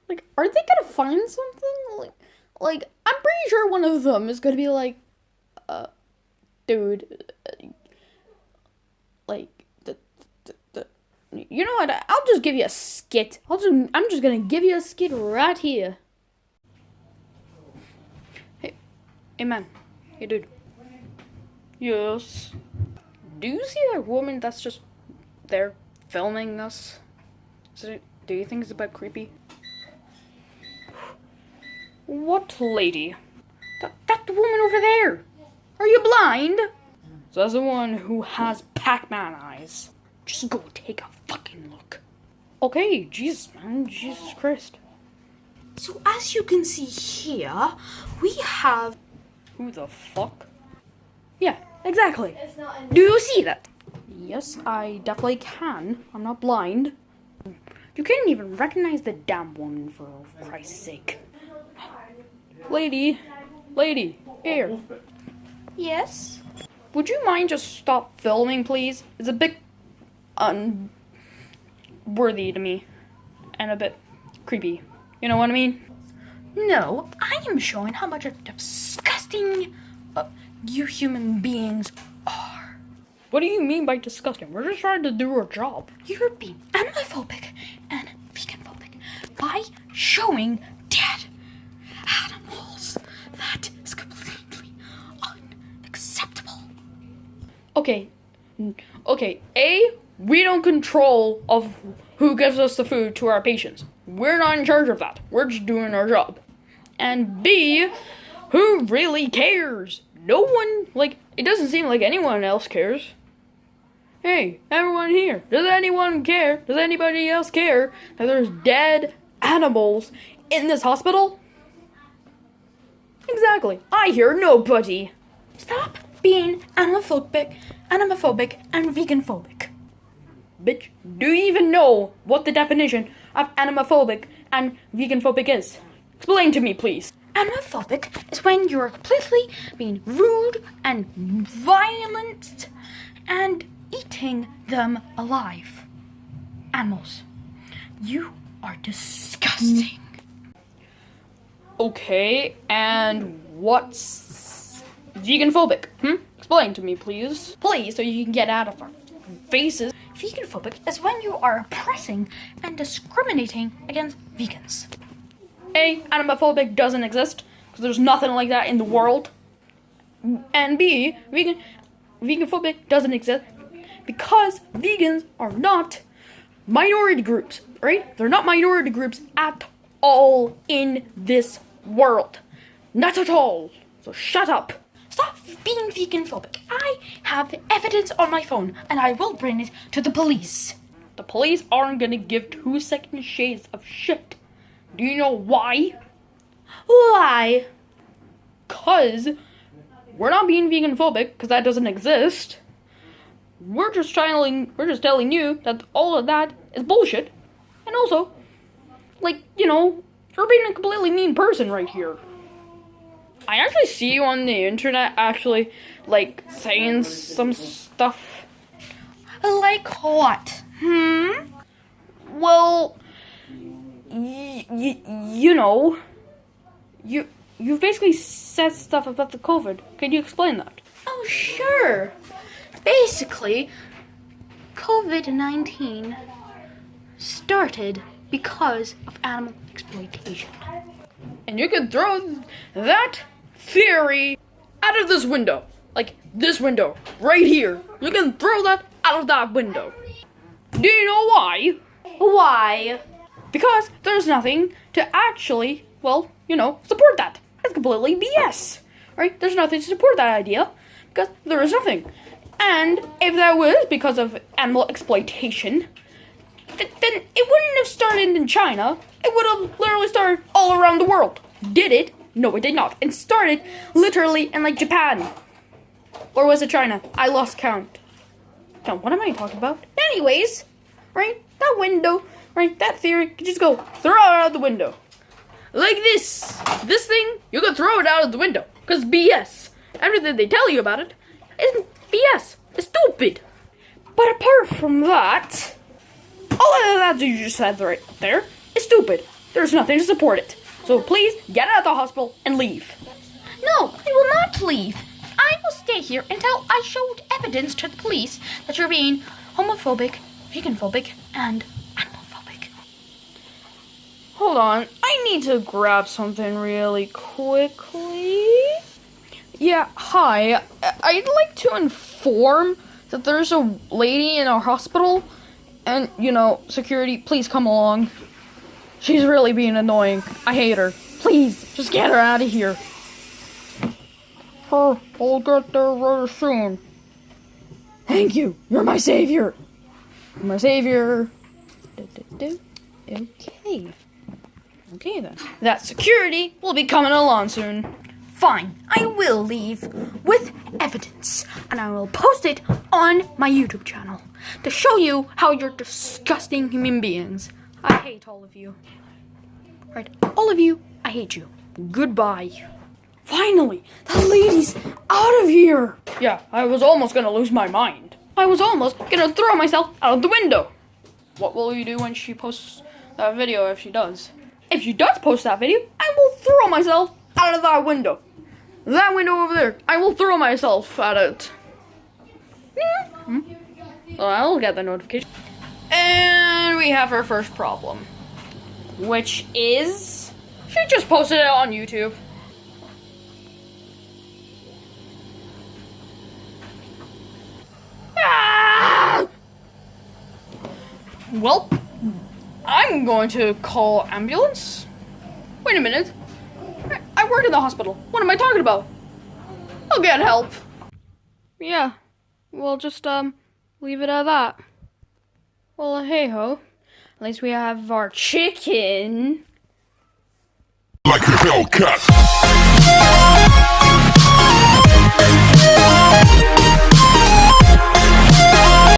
[SPEAKER 1] Like, are they gonna find something? Like I'm pretty sure one of them is gonna be like, dude, like you know what? I'll just give you a skit. I'm just gonna give you a skit right here. Hey man, hey dude. Yes. Do you see that woman that's just there filming us? Do you think it's a bit creepy? What lady? That woman over there. Are you blind? So that's the one who has Pac-Man eyes. Just go take a fucking look. Okay, Jesus, man. Jesus Christ. So as you can see here, we have... Who the fuck? Yeah, exactly. Do you see that? Yes, I definitely can. I'm not blind. You can't even recognize the damn woman, for Christ's sake. Lady, here. Yes? Would you mind just stop filming, please? It's a bit unworthy to me. And a bit creepy. You know what I mean? No, I am showing how much of disgusting you human beings are. What do you mean by disgusting? We're just trying to do our job. You're being animophobic and veganphobic by showing dead animals. That is completely unacceptable. Okay. A, we don't control of who gives us the food to our patients. We're not in charge of that. We're just doing our job. And B, who really cares? No one, it doesn't seem like anyone else cares. Hey, everyone here, does anyone care? Does anybody else care that there's dead animals in this hospital? Exactly, I hear nobody. Stop being animophobic and veganphobic. Bitch, do you even know what the definition of animophobic and veganphobic is? Explain to me, please. Animophobic is when you're completely being rude and violent and eating them alive. Animals. You are disgusting. Okay, and what's veganphobic? Explain to me, please. Please, so you can get out of our faces. Veganphobic is when you are oppressing and discriminating against vegans. A, animophobic doesn't exist, because there's nothing like that in the world. And B, veganphobic doesn't exist, because vegans are not minority groups, right? They're not minority groups at all in this world. Not at all. So shut up. Stop being veganphobic. I have evidence on my phone, and I will bring it to the police. The police aren't gonna give 2 second shades of shit. Do you know why? Why? 'Cause we're not being veganphobic, because that doesn't exist. We're just telling you that all of that is bullshit. And also, you're being a completely mean person right here. I actually see you on the internet actually, saying some stuff. Like what? Well, you basically said stuff about the COVID. Can you explain that? Oh, sure. Basically, COVID-19 started because of animal exploitation. And you can throw that theory out of this window. Like this window, right here. You can throw that out of that window. Do you know why? Why? Because there's nothing to actually, well, support that. It's completely BS. Right? There's nothing to support that idea. Because there is nothing. And if that was because of animal exploitation, then it wouldn't have started in China. It would have literally started all around the world. Did it? No, it did not. It started literally in like Japan. Or was it China? I lost count. Now, what am I talking about? Anyways, right? That window, right? That theory could just go throw it out the window. Like this. This thing, you can throw it out of the window. Because BS. Everything they tell you about it is BS. It's stupid. But apart from that, all of that you just said right there is stupid. There's nothing to support it. So please get out of the hospital and leave.
[SPEAKER 10] No, I will not leave. I will stay here until I showed evidence to the police that you're being homophobic, veganphobic, and animalphobic.
[SPEAKER 1] Hold on, I need to grab something really quickly. Yeah, hi. I'd like to inform that there's a lady in our hospital, and, security, please come along. She's really being annoying. I hate her. Please, just get her out of here. I'll get there rather soon. Thank you. You're my savior. You're my savior. Okay. Okay then. That security will be coming along soon. Fine, I will leave with evidence, and I will post it on my YouTube channel to show you how you're disgusting human beings. I hate all of you. Right, all of you, I hate you. Goodbye. Finally, that lady's out of here. Yeah, I was almost gonna lose my mind. I was almost gonna throw myself out of the window. What will you do when she posts that video if she does? If she does post that video, I will throw myself out of that window. That window over there. I will throw myself at it. Well, I'll get the notification. And we have our first problem. Which is... she just posted it on YouTube. Ah! Well, I'm going to call ambulance. Wait a minute. I work in the hospital. What am I talking about? I'll get help. Yeah, we'll just, leave it at that. Well, hey ho. At least we have our chicken.
[SPEAKER 11] Like a Hellcat.